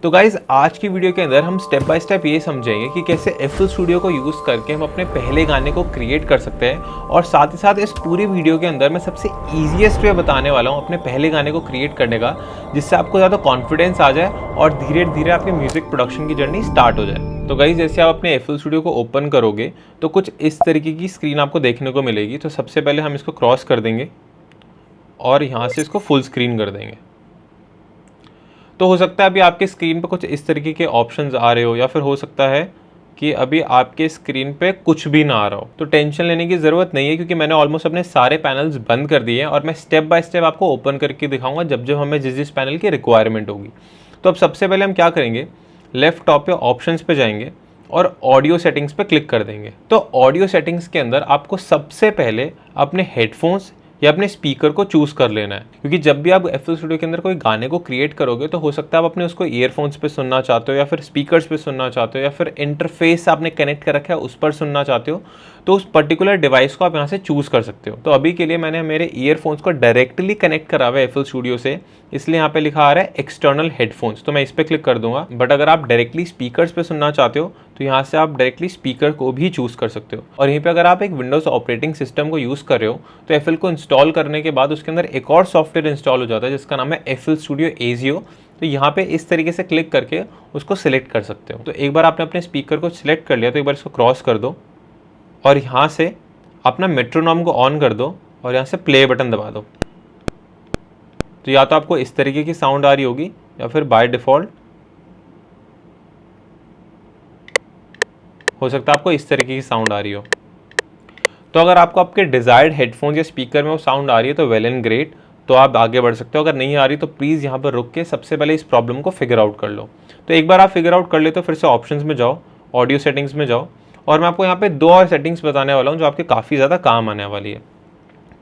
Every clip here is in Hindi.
तो गाइज आज की वीडियो के अंदर हम स्टेप बाय स्टेप ये समझेंगे कि कैसे FL Studio को यूज़ करके हम अपने पहले गाने को क्रिएट कर सकते हैं, और साथ ही साथ इस पूरी वीडियो के अंदर मैं सबसे ईजीएस्ट वे बताने वाला हूँ अपने पहले गाने को क्रिएट करने का, जिससे आपको ज़्यादा कॉन्फिडेंस आ जाए और धीरे धीरे आपकी म्यूजिक प्रोडक्शन की जर्नी स्टार्ट हो जाए। तो गाइज जैसे आप अपने FL Studio को ओपन करोगे तो कुछ इस तरीके की स्क्रीन आपको देखने को मिलेगी। तो सबसे पहले हम इसको क्रॉस कर देंगे और यहाँ से इसको फुल स्क्रीन कर देंगे। तो हो सकता है अभी आपके स्क्रीन पे कुछ इस तरीके के ऑप्शंस आ रहे हो, या फिर हो सकता है कि अभी आपके स्क्रीन पे कुछ भी ना आ रहा हो। तो टेंशन लेने की ज़रूरत नहीं है, क्योंकि मैंने ऑलमोस्ट अपने सारे पैनल्स बंद कर दिए हैं और मैं स्टेप बाय स्टेप आपको ओपन करके दिखाऊंगा जब जब हमें जिस जिस पैनल की रिक्वायरमेंट होगी। तो अब सबसे पहले हम क्या करेंगे, लेफ्ट टॉप पे ऑप्शंस पे जाएंगे और ऑडियो सेटिंग्स पे क्लिक कर देंगे। तो ऑडियो सेटिंग्स के अंदर आपको सबसे पहले अपने हेडफोन्स या अपने स्पीकर को चूज़ कर लेना है, क्योंकि जब भी आप FL Studio के अंदर कोई गाने को क्रिएट करोगे तो हो सकता है आप अपने उसको ईयरफोन्स पे सुनना चाहते हो, या फिर स्पीकर्स पे सुनना चाहते हो, या फिर इंटरफेस आपने कनेक्ट कर रखा है उस पर सुनना चाहते हो। तो उस पर्टिकुलर डिवाइस को आप यहाँ से चूज़ कर सकते हो। तो अभी के लिए मैंने मेरे ईयरफोन्स को डायरेक्टली कनेक्ट करा हुआ है FL Studio से, इसलिए यहाँ पे लिखा आ रहा है एक्सटर्नल हेडफोन्स। तो मैं इस पर क्लिक कर दूंगा। बट अगर आप डायरेक्टली स्पीकर्स पे सुनना चाहते हो तो यहाँ से आप डायरेक्टली स्पीकर को भी चूज़ कर सकते हो। और यहीं पे अगर आप एक विंडोज़ ऑपरेटिंग सिस्टम को यूज़ कर रहे हो तो FL को इंस्टॉल करने के बाद उसके अंदर एक और सॉफ्टवेयर इंस्टॉल हो जाता है जिसका नाम है FL Studio ASIO। तो यहाँ पे इस तरीके से क्लिक करके उसको सिलेक्ट कर सकते हो। तो एक बार आपने अपने स्पीकर को सिलेक्ट कर लिया तो एक बार इसको क्रॉस कर दो और यहाँ से अपना मेट्रोनॉम को ऑन कर दो और यहाँ से प्ले बटन दबा दो। तो या तो आपको इस तरीके की साउंड आ रही होगी, या फिर बाय डिफ़ॉल्ट हो सकता है आपको इस तरीके की साउंड आ रही हो। तो अगर आपको आपके डिज़ायर्ड हेडफोन या स्पीकर में वो साउंड आ रही है तो वेल एंड ग्रेट, तो आप आगे बढ़ सकते हो। अगर नहीं आ रही तो प्लीज़ यहाँ पर रुक के सबसे पहले इस प्रॉब्लम को फिगर आउट कर लो। तो एक बार आप फिगर आउट कर ले तो फिर से ऑप्शंस में जाओ, ऑडियो सेटिंग्स में जाओ, और मैं आपको यहाँ पे दो और सेटिंग्स बताने वाला हूँ जो आपके काफ़ी ज़्यादा काम आने वाली है।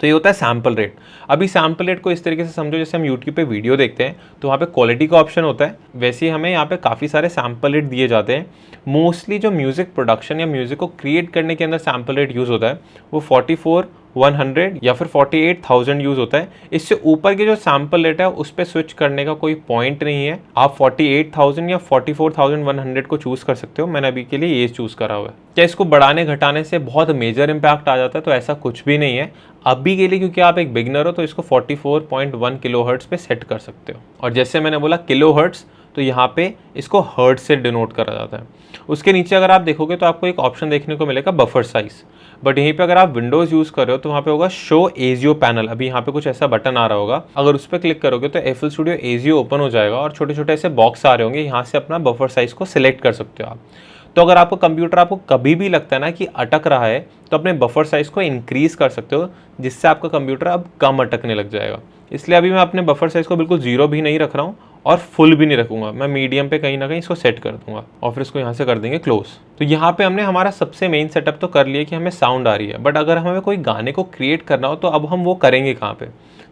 तो ये होता है सैम्पल रेट। अभी सैम्पल रेट को इस तरीके से समझो जैसे हम यूट्यूब पे वीडियो देखते हैं तो वहाँ पे क्वालिटी का ऑप्शन होता है, वैसे ही हमें यहाँ पे काफ़ी सारे सैम्पल रेट दिए जाते हैं। मोस्टली जो म्यूज़िक प्रोडक्शन या म्यूज़िक को क्रिएट करने के अंदर सैम्पल रेट यूज़ होता है वो 44,100 या फिर 48,000 यूज़ होता है। इससे ऊपर के जो सैम्पल रेट है उस पर स्विच करने का कोई पॉइंट नहीं है। आप 48,000 या 44,100 को चूज़ कर सकते हो। मैंने अभी के लिए ये चूज़ करा हुआ है। क्या इसको बढ़ाने घटाने से बहुत मेजर इम्पैक्ट आ जाता है? तो ऐसा कुछ भी नहीं है अभी के लिए, क्योंकि आप एक बिगनर हो तो इसको 44.1 किलोहर्ट्ज़ पे सेट कर सकते हो। और जैसे मैंने बोला किलोहर्ट्ज़, तो यहाँ पे इसको हर्ट्ज से डिनोट करा जाता है। उसके नीचे अगर आप देखोगे तो आपको एक ऑप्शन देखने को मिलेगा बफर साइज़। बट यहीं पे अगर आप विंडोज़ यूज़ कर रहे हो तो वहाँ पे होगा शो ASIO पैनल। अभी यहाँ पे कुछ ऐसा बटन आ रहा होगा, अगर उस पर क्लिक करोगे तो FL Studio ASIO ओपन हो जाएगा और छोटे छोटे ऐसे बॉक्स आ रहे होंगे, यहाँ से अपना बफर साइज़ को सिलेक्ट कर सकते हो आप। तो अगर आपको कंप्यूटर आपको कभी भी लगता है ना कि अटक रहा है तो अपने बफर साइज़ को इंक्रीज़ कर सकते हो, जिससे आपका कंप्यूटर अब कम अटकने लग जाएगा। इसलिए अभी मैं अपने बफर साइज़ को बिल्कुल 0 भी नहीं रख रहा हूँ और फुल भी नहीं रखूँगा, मैं मीडियम पे कहीं ना कहीं इसको सेट कर दूंगा और फिर इसको यहाँ से कर देंगे क्लोज। तो यहाँ पे हमने हमारा सबसे मेन सेटअप तो कर लिया कि हमें साउंड आ रही है। बट अगर हमें कोई गाने को क्रिएट करना हो तो अब हम वो करेंगे कहाँ पे?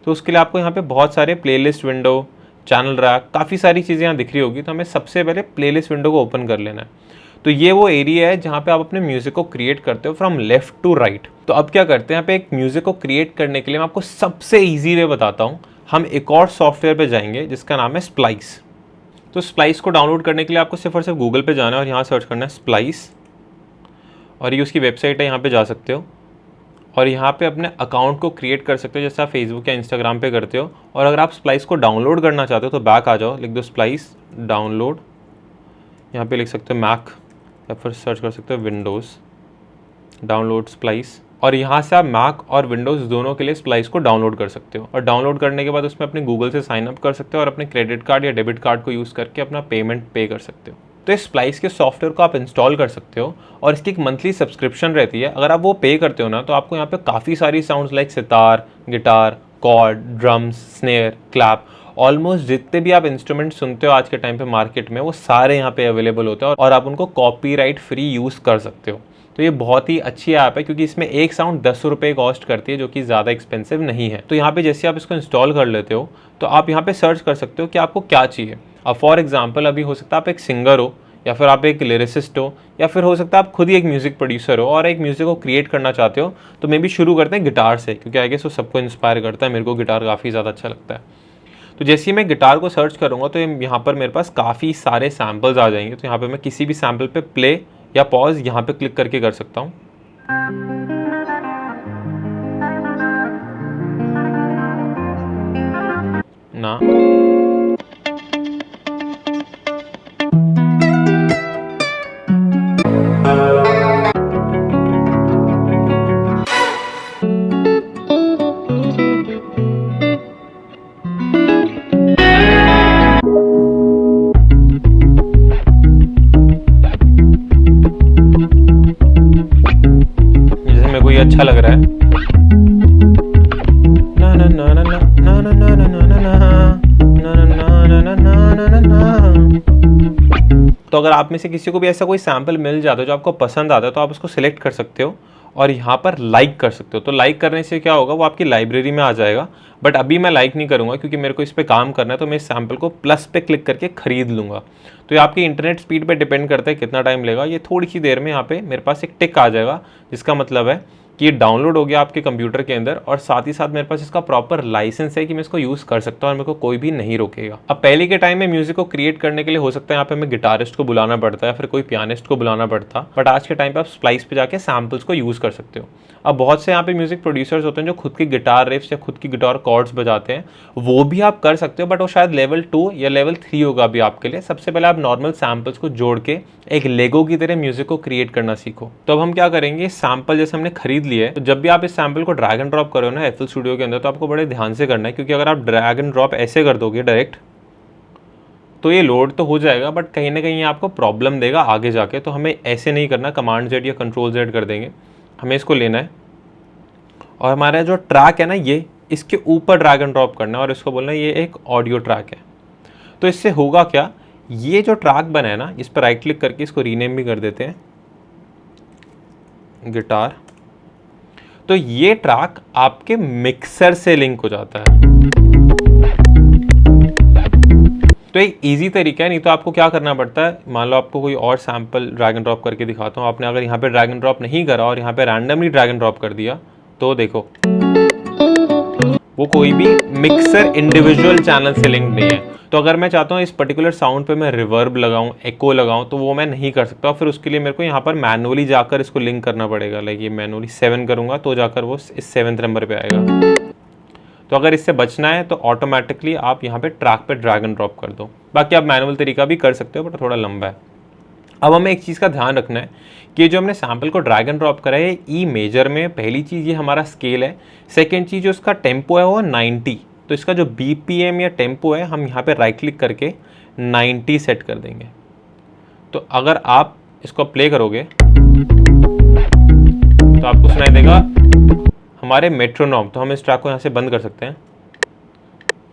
तो उसके लिए आपको यहाँ पे बहुत सारे प्लेलिस्ट विंडो, चैनल रैक, काफ़ी सारी चीज़ें यहाँ दिख रही होगी। तो हमें सबसे पहले प्लेलिस्ट विंडो को ओपन कर लेना है। तो ये वो एरिया है जहाँ पे आप अपने म्यूज़िक को क्रिएट करते हो फ्रॉम लेफ्ट टू राइट। तो अब क्या करते हैं, यहाँ पे एक म्यूज़िक को क्रिएट करने के लिए मैं आपको सबसे ईजी वे बताता हूँ। हम एक और सॉफ्टवेयर पे जाएंगे जिसका नाम है स्प्लाइस। तो स्प्लाइस को डाउनलोड करने के लिए आपको सिर्फ और सिर्फ गूगल पे जाना है और यहाँ सर्च करना है स्प्लाइस, और ये उसकी वेबसाइट है, यहाँ पे जा सकते हो और यहाँ पे अपने अकाउंट को क्रिएट कर सकते हो जैसे आप फेसबुक या इंस्टाग्राम पे करते हो। और अगर आप स्प्लाइस को डाउनलोड करना चाहते हो तो बैक आ जाओ, लिख दो स्प्लाइस डाउनलोड, यहाँ पे लिख सकते हो मैक, या फिर सर्च कर सकते हो विंडोज़ डाउनलोड स्प्लाइस, और यहाँ से आप मैक और विंडोज़ दोनों के लिए स्प्लाइस को डाउनलोड कर सकते हो। और डाउनलोड करने के बाद उसमें अपने गूगल से साइन अप कर सकते हो और अपने क्रेडिट कार्ड या डेबिट कार्ड को यूज़ करके अपना पेमेंट पे कर सकते हो। तो इस स्प्लाइस के सॉफ्टवेयर को आप इंस्टॉल कर सकते हो और इसकी एक मंथली सब्सक्रिप्शन रहती है। अगर आप वो पे करते हो ना तो आपको यहाँ पे काफ़ी सारी sounds like sitar, guitar, chord, drums, snare, clap, almost जितने भी आप इंस्ट्रूमेंट सुनते हो आज के टाइम पे मार्केट में वो सारे यहाँ पे अवेलेबल होते हैं और आप उनको कॉपीराइट फ्री यूज़ कर सकते हो। तो ये बहुत ही अच्छी ऐप है क्योंकि इसमें एक साउंड 10 रुपये कॉस्ट करती है, जो कि ज़्यादा एक्सपेंसिव नहीं है। तो यहाँ पे जैसे आप इसको इंस्टॉल कर लेते हो तो आप यहाँ पे सर्च कर सकते हो कि आपको क्या चाहिए। अब फॉर एग्जाम्पल अभी हो सकता है आप एक सिंगर हो, या फिर आप एक लिरिसिस्ट हो, या फिर हो सकता है आप खुद ही एक म्यूज़िक प्रोड्यूसर हो और एक म्यूज़िक को क्रिएट करना चाहते हो। तो मे भी शुरू करते हैं गिटार से, क्योंकि आई गेस वो सबको इंस्पायर करता है। मेरे को गिटार काफ़ी ज़्यादा अच्छा लगता है। तो जैसे ही मैं गिटार को सर्च करूँगा तो यहाँ पर मेरे पास काफ़ी सारे सैम्पल्स आ जाएंगे। तो यहाँ पे मैं किसी भी सैम्पल पे प्ले या पॉज यहाँ पे क्लिक करके कर सकता हूँ ना। जैसे मेरे को ये अच्छा लग रहा है, ना ना ना ना ना ना ना ना ना ना ना ना। तो अगर आप में से किसी को भी ऐसा कोई सैम्पल मिल जाता है जो आपको पसंद आता है तो आप उसको सिलेक्ट कर सकते हो और यहाँ पर लाइक कर सकते हो। तो लाइक करने से क्या होगा, वो आपकी लाइब्रेरी में आ जाएगा। बट अभी मैं लाइक नहीं करूँगा क्योंकि मेरे को इस पर काम करना है, तो मैं इस सैम्पल को प्लस पे क्लिक करके खरीद लूँगा। तो ये आपकी इंटरनेट स्पीड पे डिपेंड करता है कितना टाइम लेगा। ये थोड़ी सी देर में यहाँ पे मेरे पास एक टिक आ जाएगा, जिसका मतलब है कि ये डाउनलोड हो गया आपके कंप्यूटर के अंदर और साथ ही साथ मेरे पास इसका प्रॉपर लाइसेंस है कि मैं इसको यूज़ कर सकता हूँ और मेरे को कोई भी नहीं रोकेगा। अब पहले के टाइम में म्यूजिक को क्रिएट करने के लिए हो सकता है यहाँ पे हमें गिटारिस्ट को बुलाना पड़ता है, फिर कोई पियानिस्ट को बुलाना पड़ता, बट आज के टाइम पे आप स्प्लाइस पे जाके सैम्पल्स को यूज़ कर सकते हो। अब बहुत से यहाँ पे म्यूजिक प्रोड्यूसर्स होते हैं जो खुद की गिटार रिफ्स या खुद की गिटार कॉर्ड्स बजाते हैं, वो भी आप कर सकते हो, बट वो शायद लेवल 2 या लेवल 3 होगा अभी आपके लिए। सबसे पहले आप नॉर्मल सैम्पल्स को जोड़ के एक लेगो की तरह म्यूजिक को क्रिएट करना सीखो। तो अब हम क्या करेंगे, सैम्पल जैसे हमने खरीद लिया है, तो जब भी आप इस सैम्पल को ड्रैग एंड ड्रॉप करो ना FL स्टूडियो के अंदर, तो आपको बड़े ध्यान से करना है, क्योंकि अगर आप ड्रैग एंड ड्रॉप ऐसे कर दोगे डायरेक्ट तो ये लोड तो हो जाएगा बट कहीं ना कहीं आपको प्रॉब्लम देगा आगे जाके। तो हमें ऐसे नहीं करना, कमांड Z या कंट्रोल Z कर देंगे। हमें इसको लेना है और हमारा जो ट्रैक है ना, ये इसके ऊपर ड्रैग एंड ड्रॉप करना है और इसको बोलना है ये एक ऑडियो ट्रैक है। तो इससे होगा क्या, ये जो ट्रैक बना है ना, इस पर राइट क्लिक करके इसको रीनेम भी कर देते हैं गिटार। तो ये ट्रैक आपके मिक्सर से लिंक हो जाता है। तो एक इजी तरीका है, नहीं तो आपको क्या करना पड़ता है, मान लो आपको कोई और सैम्पल ड्रैग एंड ड्रॉप करके दिखाता हूँ। आपने अगर यहाँ पे ड्रैग एंड ड्रॉप नहीं करा और यहाँ पे रैंडमली ड्रैग एंड ड्रॉप कर दिया, तो देखो वो कोई भी मिक्सर इंडिविजुअल चैनल से लिंक नहीं है। तो अगर मैं चाहता हूँ इस पर्टिकुलर साउंड पे मैं रिवर्ब लगाऊं, एको लगाऊं, तो वो मैं नहीं कर सकता। फिर उसके लिए मेरे को यहाँ पर मैनुअली जाकर इसको लिंक करना पड़ेगा। लाइक ये मैनुअली 7 करूँगा तो जाकर वो इस 7th नंबर पे आएगा। तो अगर इससे बचना है तो ऑटोमेटिकली आप यहाँ पे ट्रैक पे ड्रैग एंड ड्रॉप कर दो। बाकी आप मैनुअल तरीका भी कर सकते हो बट थोड़ा लंबा है। अब हमें एक चीज़ का ध्यान रखना है कि जो हमने सैम्पल को ड्रैग एंड ड्रॉप करा है ई मेजर में, पहली चीज़ ये हमारा स्केल है। सेकेंड चीज़ जो इसका टेम्पो है वो 90। तो इसका जो BPM या टेम्पो है, हम यहाँ पे राइट क्लिक करके 90 सेट कर देंगे। तो अगर आप इसको प्ले करोगे तो आपको सुनाई देगा हमारे मेट्रोनॉम। तो हम इस ट्रैक को यहाँ से बंद कर सकते हैं।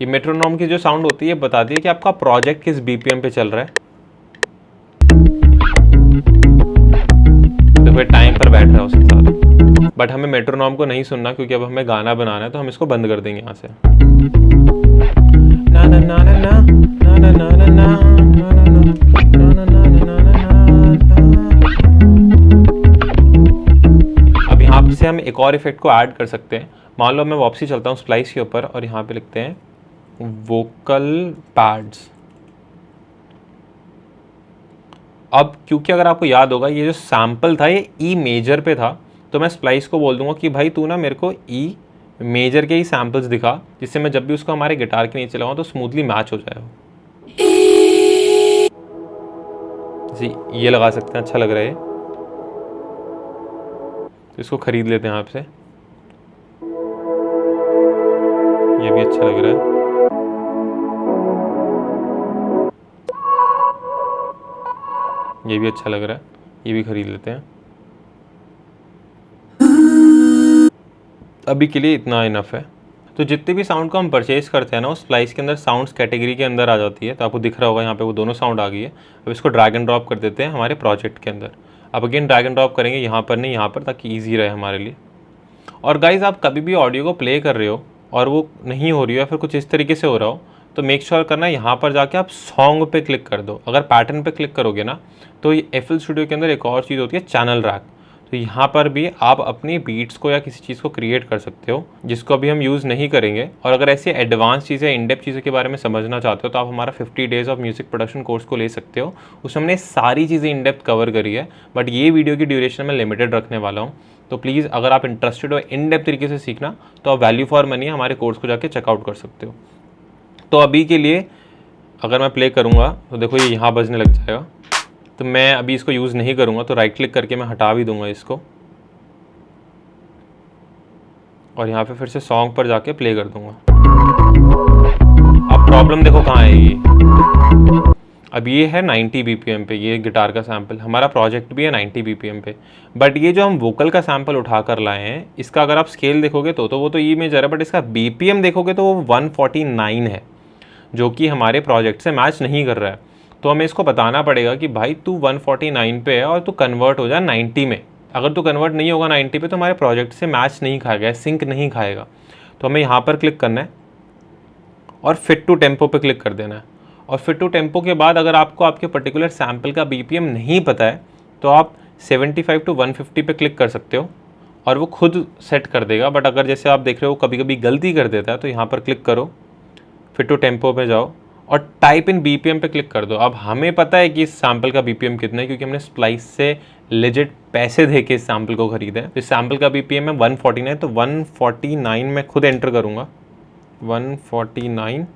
ये मेट्रोनॉम की जो साउंड होती है बताती है कि आपका प्रोजेक्ट किस BPM पे चल रहा है। तो फिर टाइम पर बैठ रहा है उसके साथ। बट हमें मेट्रोनॉम को नहीं सुनना क्योंकि अब हमें गाना बनाना है, तो हम इसको बंद कर देंगे यहाँ से। ना ना ना ना ना ना ना ना ना ना ना ना ना। अब यहाँ से हम एक और इफेक्ट को ऐड कर सकते हैं। मान लो मैं वापसी चलता हूँ स्प्लाइस के ऊपर और यहाँ पे लिखते हैं वोकल पैड्स। अब क्योंकि अगर आपको याद होगा ये जो सैम्पल था ये ई मेजर पे था, तो मैं स्प्लाइस को बोल दूंगा कि भाई तू ना मेरे को ई मेजर के ही सैम्पल्स दिखा, जिससे मैं जब भी उसको हमारे गिटार के नीचे लगाऊं तो स्मूथली मैच हो जाए। जी ये लगा सकते हैं, अच्छा लग रहा है। तो इसको खरीद लेते हैं आपसे, ये भी अच्छा लग रहा है। ये भी अच्छा लग रहा है, ये भी खरीद लेते हैं। अभी के लिए इतना इनफ है। तो जितने भी साउंड को हम परचेज करते हैं ना, उस स्प्लाइस के अंदर साउंड्स कैटेगरी के अंदर आ जाती है। तो आपको दिख रहा होगा यहाँ पे वो दोनों साउंड आ गई है। अब इसको ड्रैग एंड ड्रॉप कर देते हैं हमारे प्रोजेक्ट के अंदर। अब अगेन ड्रैग एंड ड्रॉप करेंगे यहाँ पर नहीं यहाँ पर, ताकि ईजी रहे हमारे लिए। और गाइज आप कभी भी ऑडियो को प्ले कर रहे हो और वो नहीं हो रही हो या फिर कुछ इस तरीके से हो रहा हो, तो मेक श्योर करना यहाँ पर जाके आप सॉन्ग पे क्लिक कर दो। अगर पैटर्न पे क्लिक करोगे ना, तो ये FL स्टूडियो के अंदर एक और चीज़ होती है चैनल रैक। तो यहाँ पर भी आप अपनी बीट्स को या किसी चीज़ को क्रिएट कर सकते हो जिसको अभी हम यूज़ नहीं करेंगे। और अगर ऐसी एडवांस चीज़ें, इन डेप्थ चीज़ों के बारे में समझना चाहते हो तो आप हमारा 50 days of music production course को ले सकते हो। उसमें हमने सारी चीज़ें इन डेप्थ कवर करी है, बट ये वीडियो की ड्यूरेशन में लिमिटेड रखने वाला हूँ। तो प्लीज़ अगर आप इंटरेस्टेड हो इन डेप्थ तरीके से सीखना तो आप वैल्यू फॉर मनी हमारे कोर्स को जाके चेकआउट कर सकते हो। तो अभी के लिए अगर मैं प्ले करूँगा तो देखो ये यहाँ बजने लग जाएगा। तो मैं अभी इसको यूज़ नहीं करूँगा, तो राइट क्लिक करके मैं हटा भी दूंगा इसको और यहाँ पे फिर से सॉन्ग पर जाके प्ले कर दूंगा। अब प्रॉब्लम देखो कहाँ आएगी। अब ये है 90 BPM पे, ये गिटार का सैम्पल, हमारा प्रोजेक्ट भी है 90 BPM पे, बट ये जो हम वोकल का सैम्पल उठा कर लाए हैं इसका अगर आप स्केल देखोगे तो वो तो ई मेजर है, बट इसका BPM देखोगे तो वो 149 है, जो कि हमारे प्रोजेक्ट से मैच नहीं कर रहा है। तो हमें इसको बताना पड़ेगा कि भाई तू 149 पे है और तू कन्वर्ट हो जा 90 में। अगर तू कन्वर्ट नहीं होगा 90 पे तो हमारे प्रोजेक्ट से मैच नहीं खाएगा, सिंक नहीं खाएगा। तो हमें यहाँ पर क्लिक करना है और फिट टू टेम्पो पे क्लिक कर देना है। और फिट टू टेम्पो के बाद अगर आपको आपके पर्टिकुलर सैम्पल का BPM नहीं पता है तो आप 75 to 150 पे क्लिक कर सकते हो और वो खुद सेट कर देगा। बट अगर जैसे आप देख रहे हो कभी कभी गलती कर देता है तो यहाँ पर क्लिक करो, फिट टू टेम्पो पे जाओ और टाइप इन BPM पे क्लिक कर दो। अब हमें पता है कि इस सैम्पल का BPM कितना है क्योंकि हमने स्प्लाइस से लेजिट पैसे दे के इस सैम्पल को खरीदा है। इस सैम्पल का BPM है 149, तो 149 मैं खुद एंटर करूँगा, 149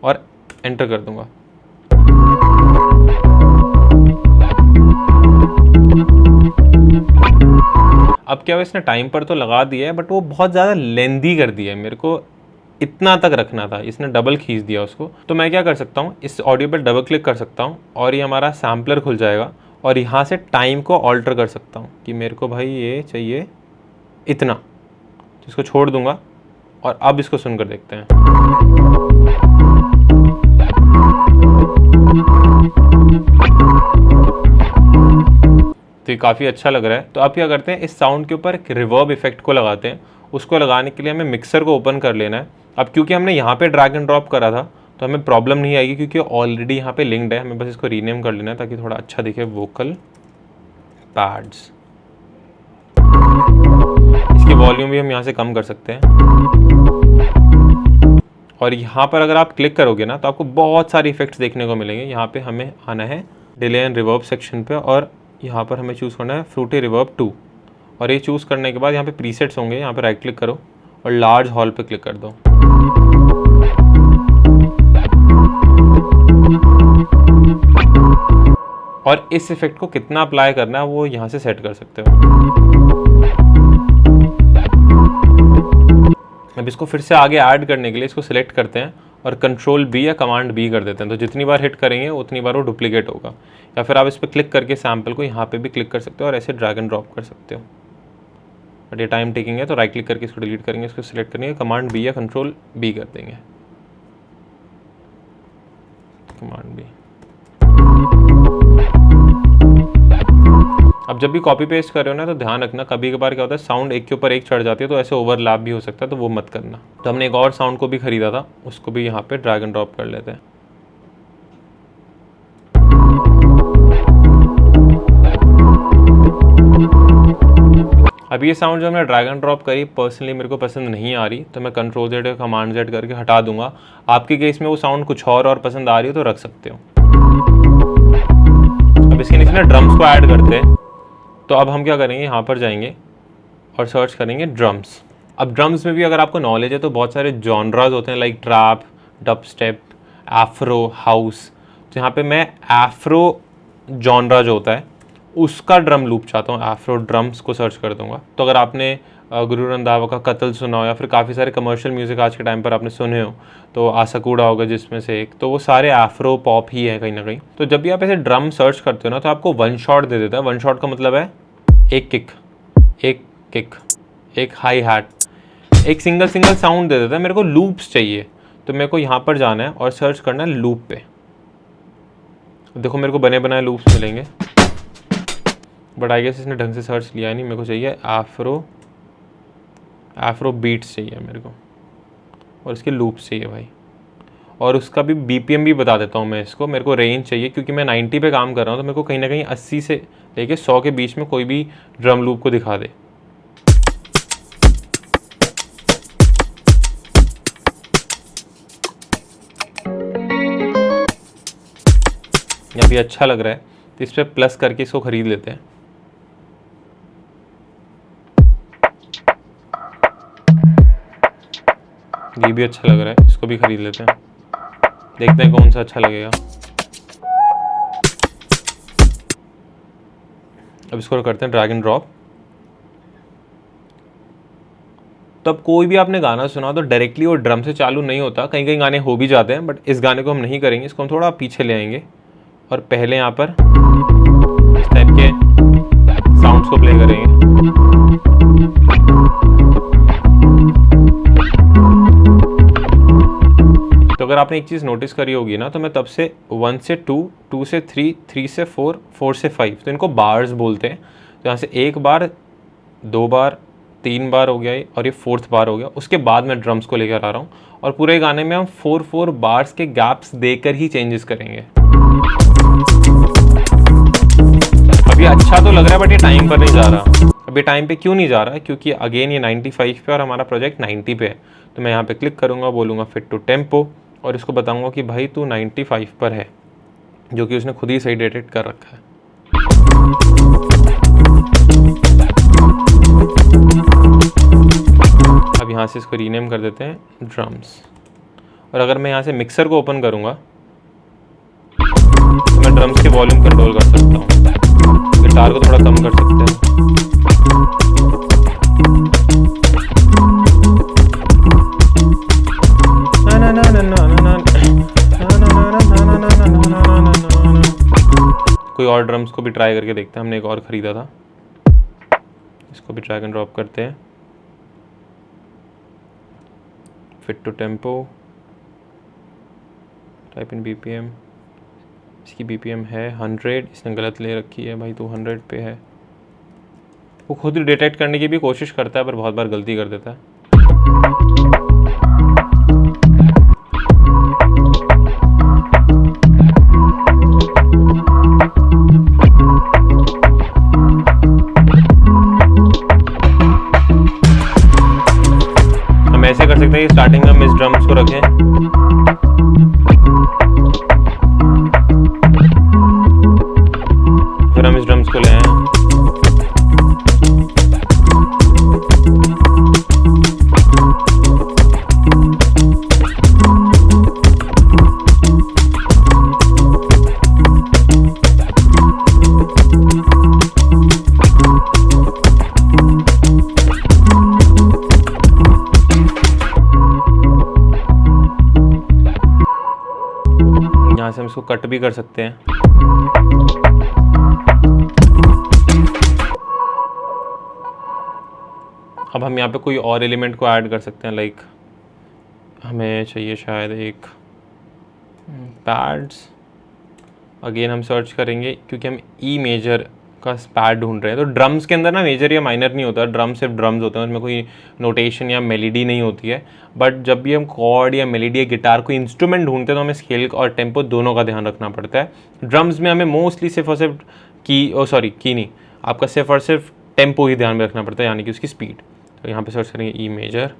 और एंटर कर दूँगा। अब क्या हुआ, इसने टाइम पर तो लगा दिया है बट वो बहुत ज़्यादा लेंदी कर दिया है, मेरे को इतना तक रखना था, इसने डबल खींच दिया उसको। तो मैं क्या कर सकता हूँ, इस ऑडियो पर डबल क्लिक कर सकता हूँ और ये हमारा सैम्पलर खुल जाएगा और यहाँ से टाइम को ऑल्टर कर सकता हूँ कि मेरे को भाई ये चाहिए इतना, तो इसको छोड़ दूंगा और अब इसको सुनकर देखते हैं। तो ये काफ़ी अच्छा लग रहा है। तो अब क्या करते हैं, इस साउंड के ऊपर एक रिवर्ब इफेक्ट को लगाते हैं। उसको लगाने के लिए हमें मिक्सर को ओपन कर लेना है। अब क्योंकि हमने यहाँ पे ड्रैग एंड ड्रॉप करा था तो हमें प्रॉब्लम नहीं आएगी क्योंकि ऑलरेडी यहाँ पे लिंक्ड है। हमें बस इसको रीनेम कर लेना है ताकि थोड़ा अच्छा दिखे, वोकल पैड्स। इसकी वॉल्यूम भी हम यहाँ से कम कर सकते हैं। और यहाँ पर अगर आप क्लिक करोगे ना तो आपको बहुत सारे इफेक्ट्स देखने को मिलेंगे। यहाँ पे हमें आना है डिले एंड रिवर्ब सेक्शन पे और यहाँ पर हमें चूज़ करना है फ्रूटी रिवर्ब 2। और ये चूज़ करने के बाद यहाँ पे प्रीसेट्स होंगे, यहाँ पे राइट क्लिक करो और लार्ज हॉल पे क्लिक कर दो। और इस इफेक्ट को कितना अप्लाई करना है वो यहाँ से सेट कर सकते हो। अब इसको फिर से आगे ऐड करने के लिए इसको सिलेक्ट करते हैं और कंट्रोल B या कमांड B कर देते हैं। तो जितनी बार हिट करेंगे उतनी बार वो डुप्लीकेट होगा। या फिर आप इस पर क्लिक करके सैम्पल को यहाँ पे भी क्लिक कर सकते हो और ऐसे ड्रैग एंड ड्रॉप कर सकते हो। बट ये टाइम टेकिंग है तो राइट क्लिक करके इसको डिलीट करेंगे, इसको सिलेक्ट करेंगे, कमांड B या कंट्रोल B कर देंगे, कमांड B। अब जब भी कॉपी पेस्ट कर रहे हो ना तो ध्यान रखना, कभी कभार क्या होता है साउंड एक के ऊपर एक चढ़ जाती है तो ऐसे ओवरलैप भी हो सकता है, तो वो मत करना। तो हमने एक और साउंड को भी खरीदा था, उसको भी यहाँ पे ड्रैग एंड ड्रॉप कर लेते हैं। अब ये साउंड जो हमने ड्रैग एंड ड्रॉप करी पर्सनली मेरे को पसंद नहीं आ रही, तो मैं कंट्रोल Z कमांड Z करके हटा दूंगा। आपके केस में वो साउंड कुछ और पसंद आ रही हो तो रख सकते हो। अब इसके नीचे ना ड्रम्स को ऐड करते हैं। तो अब हम क्या करेंगे, यहाँ पर जाएंगे और सर्च करेंगे ड्रम्स। अब ड्रम्स में भी अगर आपको नॉलेज है तो बहुत सारे जॉनराज होते हैं, like trap, dub step, Afro, house. तो यहाँ पे मैं एफ्रो जॉनरा जो होता है उसका ड्रम लूप चाहता हूँ, एफ्रो ड्रम्स को सर्च कर दूंगा। तो अगर आपने गुरु रंधावा का कत्ल सुना हो या फिर काफ़ी सारे कमर्शियल म्यूज़िक आज के टाइम पर आपने सुने हो, तो आसाकूड़ा होगा जिसमें से एक, तो वो सारे एफ्रो पॉप ही है कहीं ना कहीं। तो जब भी आप ऐसे ड्रम सर्च करते हो ना तो आपको वन शॉट दे देता है। वन शॉट का मतलब है एक किक, एक हाई हैट, एक सिंगल साउंड दे देता है। मेरे को लूप्स चाहिए तो मेरे को यहाँ पर जाना है और सर्च करना है लूप पे। देखो मेरे को बने बनाए लूप्स मिलेंगे, बट आई गेस इसने ढंग से सर्च लिया नहीं। मेरे को चाहिए एफ्रो बीट्स चाहिए मेरे को और इसके लूप्स चाहिए भाई। और उसका भी BPM भी बता देता हूँ मैं इसको। मेरे को रेंज चाहिए क्योंकि मैं 90 पे काम कर रहा हूँ, तो मेरे को कहीं ना कहीं 80 से लेके 100 के बीच में कोई भी ड्रम लूप को दिखा दे। अभी अच्छा लग रहा है तो इस पर प्लस करके इसको खरीद लेते हैं। ये भी अच्छा लग रहा है, इसको भी खरीद लेते हैं, देखते हैं कौन सा अच्छा लगेगा। अब इसको करते हैं ड्रैग एंड ड्रॉप। तो अब कोई भी आपने गाना सुना तो डायरेक्टली वो ड्रम से चालू नहीं होता, कहीं कहीं गाने हो भी जाते हैं, बट इस गाने को हम नहीं करेंगे। इसको हम थोड़ा पीछे ले आएंगे और पहले यहाँ पर इस टाइप के साउंड्स को प्ले करेंगे। तो अगर आपने एक चीज़ नोटिस करी होगी ना, तो मैं तब से 1 से 2, 2 से 3, 3 से 4, 4 से 5, तो इनको बार्स बोलते हैं। तो यहाँ से 1 बार, 2 बार, 3 बार हो गया ये, और ये 4th बार हो गया। उसके बाद मैं ड्रम्स को लेकर आ रहा हूँ और पूरे गाने में हम 4-4 बार्स के गैप्स देकर ही चेंजेस करेंगे। अभी अच्छा तो लग रहा है बट ये टाइम पर नहीं जा रहा। अभी टाइम पे क्यों नहीं जा रहा है? क्योंकि अगेन ये 95 पे और हमारा प्रोजेक्ट 90 पे है। तो मैं यहाँ पे क्लिक करूँगा, बोलूँगा फिट टू टेम्पो और इसको बताऊँगा कि भाई तू 95 पर है, जो कि उसने खुद ही सही डिटेक्ट कर रखा है। अब यहाँ से इसको रीनेम कर देते हैं ड्रम्स। और अगर मैं यहाँ से मिक्सर को ओपन करूँगा तो मैं ड्रम्स के वॉल्यूम कंट्रोल कर सकता हूँ, गिटार को थोड़ा कम कर सकते हैं। कोई और ड्रम्स को भी ट्राई करके देखते हैं। हमने एक और ख़रीदा था, इसको भी ड्रैग एंड ड्रॉप करते हैं। Fit to tempo, type in BPM। इसकी BPM है 100, इसने गलत ले रखी है भाई, तो 100 पे है। वो खुद ही डिटेक्ट करने की भी कोशिश करता है पर बहुत बार गलती कर देता है। हम ऐसे कर सकते हैं कि स्टार्टिंग में हम इस ड्रम्स को रखें, फिर हम इस ड्रम्स को ले आए। यहाँ से हम इसको कट भी कर सकते हैं। अब हम यहाँ पे कोई और एलिमेंट को ऐड कर सकते हैं, लाइक हमें चाहिए शायद एक पैड्स। अगेन हम सर्च करेंगे क्योंकि हम ई मेजर का पैड ढूंढ रहे हैं। तो ड्रम्स के अंदर ना मेजर या माइनर नहीं होता, ड्रम सिर्फ ड्रम्स होते हैं, उसमें कोई नोटेशन या मेलोडी नहीं होती है। बट जब भी हम कॉर्ड या मेलोडी या गिटार कोई इंस्ट्रूमेंट ढूंढते हैं तो हमें स्केल और टेम्पो दोनों का ध्यान रखना पड़ता है। ड्रम्स में हमें मोस्टली सिर्फ और सिर्फ की नहीं, आपका सिर्फ और सिर्फ टेम्पो ही ध्यान में रखना पड़ता है, यानी कि उसकी स्पीड। तो यहाँ पे सर्च करेंगे ई मेजर।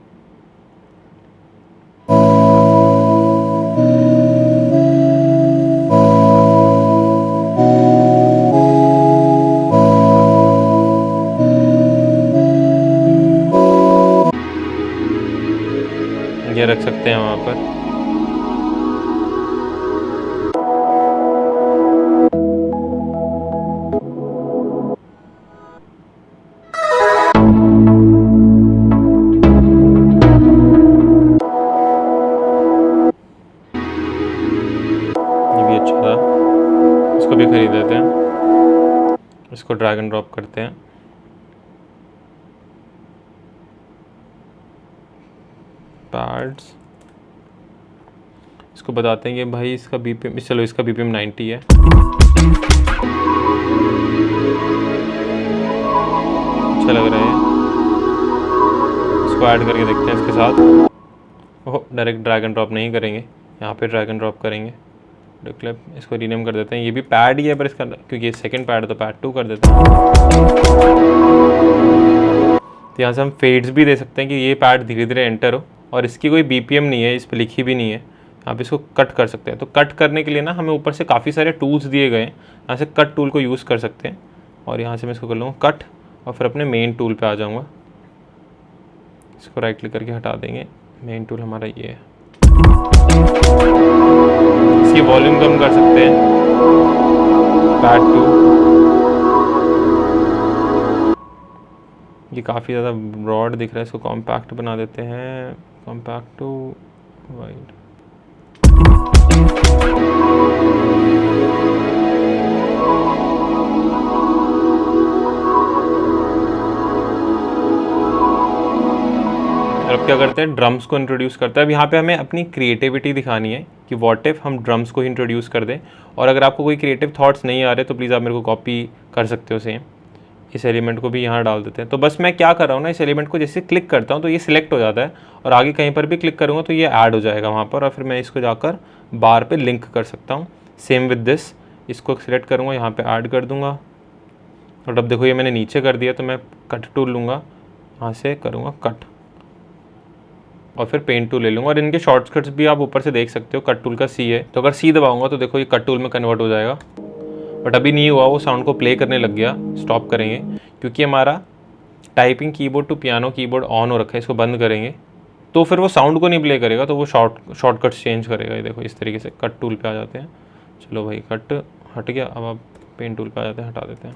ये रख सकते हैं वहाँ पर। ये भी अच्छा था, इसको भी खरीद लेते हैं। इसको ड्रैग एंड ड्रॉप करते हैं। पैड्स, इसको बताते हैं कि भाई इसका BPM, चलो इसका BPM 90 है। अच्छा लग रहा है, इसको ऐड करके देखते हैं इसके साथ। ओह, डायरेक्ट ड्रैग एंड ड्रॉप नहीं करेंगे, यहाँ पे ड्रैग एंड ड्रॉप करेंगे, क्लिप, इसको रीनेम कर देते हैं, ये भी पैड ही है पर इसका क्योंकि ये सेकंड पैड है तो पैड 2 कर देते हैं। तो यहाँ से हम फेड्स भी दे सकते हैं कि ये पैड धीरे धीरे एंटर हो, और इसकी कोई BPM नहीं है, इस पर लिखी भी नहीं है। आप इसको कट कर सकते हैं। तो कट करने के लिए ना हमें ऊपर से काफ़ी सारे टूल्स दिए गए हैं, यहाँ से कट टूल को यूज़ कर सकते हैं। और यहाँ से मैं इसको कर लूँगा कट, और फिर अपने मेन टूल पे आ जाऊँगा, इसको राइट क्लिक करके हटा देंगे। मेन टूल हमारा ये है। इसकी वॉल्यूम कम कर सकते हैं, पैड 2। ये काफ़ी ज़्यादा ब्रॉड दिख रहा है, इसको कॉम्पैक्ट बना देते हैं, कॉम्पैक्ट टू वाइड। अब क्या करते हैं, ड्रम्स को इंट्रोड्यूस करते हैं। अब यहाँ पे हमें अपनी क्रिएटिविटी दिखानी है कि व्हाट इफ हम ड्रम्स को ही इंट्रोड्यूस कर दें। और अगर आपको कोई क्रिएटिव थॉट्स नहीं आ रहे तो प्लीज़ आप मेरे को कॉपी कर सकते हो सेम। इस एलिमेंट को भी यहाँ डाल देते हैं। तो बस मैं क्या कर रहा हूँ ना, इस एलिमेंट को जैसे क्लिक करता हूँ तो ये सिलेक्ट हो जाता है, और आगे कहीं पर भी क्लिक करूँगा तो ये ऐड हो जाएगा वहाँ पर, और फिर मैं इसको जाकर बार पे लिंक कर सकता हूँ। सेम विद दिस, इसको सिलेक्ट करूँगा, यहाँ पे ऐड कर दूँगा, और अब देखो ये मैंने नीचे कर दिया। तो मैं कट टूल लूँगा, यहाँ से करूँगा कट, और फिर पेंट टूल ले लूँगा। और इनके शॉर्टकट्स भी आप ऊपर से देख सकते हो। कट टूल का C है, तो अगर C दबाऊँगा तो देखो ये कट टूल में कन्वर्ट हो जाएगा। बट अभी नहीं हुआ, वो साउंड को प्ले करने लग गया। स्टॉप करेंगे क्योंकि हमारा typing keyboard to piano keyboard on हो रखा है। इसको बंद करेंगे तो फिर वो साउंड को नहीं प्ले करेगा, तो वो शॉर्टकट्स चेंज करेगा। ये देखो इस तरीके से कट टूल पे आ जाते हैं। चलो भाई कट हट गया, अब आप पेन टूल पे आ जाते हैं, हटा देते हैं।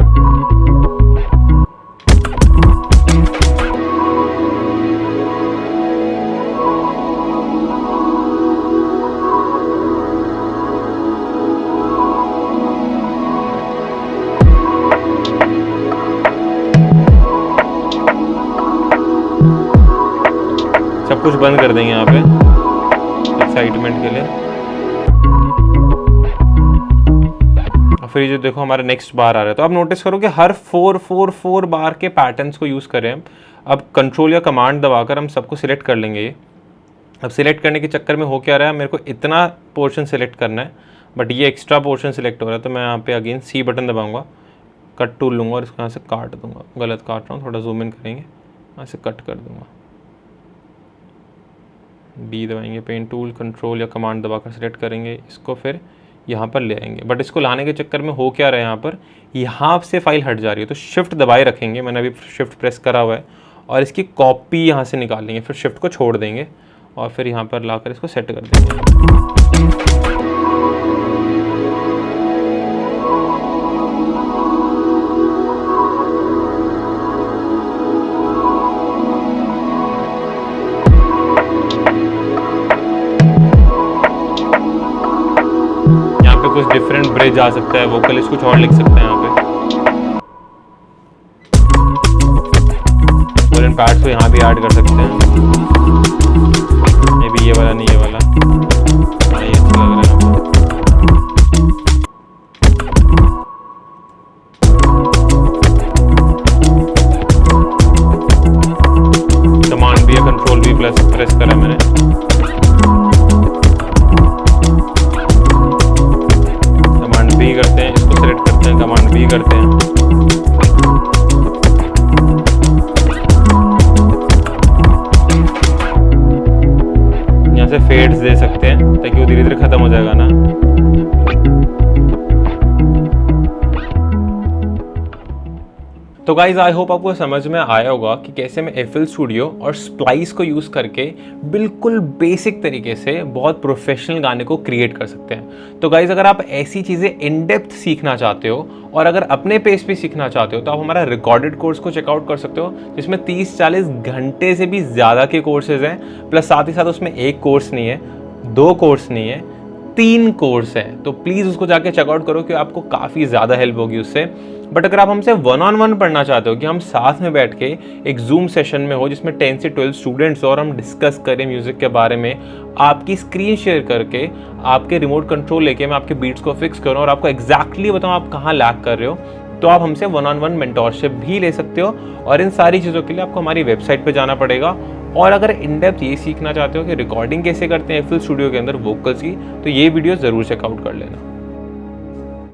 सब कुछ बंद कर देंगे यहाँ पे एक्साइटमेंट के लिए। और फिर ये जो देखो हमारा नेक्स्ट बार आ रहा है, तो आप नोटिस करो कि हर 4 बार के पैटर्न्स को यूज़ करें। अब कंट्रोल या कमांड दबाकर हम सबको सिलेक्ट कर लेंगे। ये अब सिलेक्ट करने के चक्कर में हो क्या रहा है, मेरे को इतना पोर्शन सिलेक्ट करना है बट ये एक्स्ट्रा पोर्शन सिलेक्ट हो रहा है। तो मैं यहाँ पे अगेन C बटन दबाऊँगा, कट टूल लूँगा और इसको यहाँ से काट दूँगा। गलत काट रहा हूँ, थोड़ा जूम इन करेंगे, यहाँ से कट कर दूँगा। B दबाएंगे, पेन टूल, कंट्रोल या कमांड दबाकर सिलेक्ट करेंगे, इसको फिर यहाँ पर ले आएंगे। बट इसको लाने के चक्कर में हो क्या रहा है, यहाँ से फाइल हट जा रही है। तो शिफ्ट दबाए रखेंगे, मैंने अभी शिफ्ट प्रेस करा हुआ है, और इसकी कॉपी यहाँ से निकाल लेंगे, फिर शिफ्ट को छोड़ देंगे और फिर यहाँ पर लाकर इसको सेट कर देंगे। कुछ डिफरेंट ब्रिज आ सकता है, वोकलिस्ट कुछ और लिख सकते हैं यहाँ पे, और इन पार्ट्स को यहाँ भी ऐड कर सकते हैं। मे बी ये वाला नहीं, ये वाला, हाँ ये अच्छा लग रहा है। कमांड भी है, कंट्रोल भी प्रेस करा मैंने। भी करते हैं, इसको सेलेक्ट करते हैं, कमांड भी करते हैं। यहाँ से फेड्स दे सकते हैं ताकि वो धीरे धीरे खत्म हो जाएगा ना। तो गाइज आई होप आपको समझ में आया होगा कि कैसे मैं FL स्टूडियो और स्प्लाइस को यूज़ करके बिल्कुल बेसिक तरीके से बहुत प्रोफेशनल गाने को क्रिएट कर सकते हैं। तो गाइज अगर आप ऐसी चीज़ें इन डेप्थ सीखना चाहते हो और अगर अपने पेस पे सीखना चाहते हो तो आप हमारा रिकॉर्डेड कोर्स को चेकआउट कर सकते हो, जिसमें 30-40 घंटे से भी ज़्यादा के कोर्सेज हैं। प्लस साथ ही साथ उसमें एक कोर्स नहीं है, 2 कोर्स नहीं है, 3 कोर्स है। तो प्लीज़ उसको जाके चेकआउट करो कि आपको काफ़ी ज़्यादा हेल्प होगी उससे। बट अगर आप हमसे 1-on-1 पढ़ना चाहते हो कि हम साथ में बैठ के एक जूम सेशन में हो जिसमें 10 से 12 स्टूडेंट्स हो और हम डिस्कस करें म्यूज़िक के बारे में, आपकी स्क्रीन शेयर करके आपके रिमोट कंट्रोल लेके मैं आपके बीट्स को फिक्स करूँ और आपको एग्जैक्टली बताऊँ आप कहाँ लैग कर रहे हो, तो आप हमसे 1-on-1 मेंटोरशिप भी ले सकते हो। और इन सारी चीज़ों के लिए आपको हमारी वेबसाइट पे जाना पड़ेगा और अगर इन डेप्थ ये सीखना चाहते हो कि रिकॉर्डिंग कैसे करते हैं FL स्टूडियो के अंदर वोकल्स की, तो ये वीडियो ज़रूर चेकआउट कर लेना।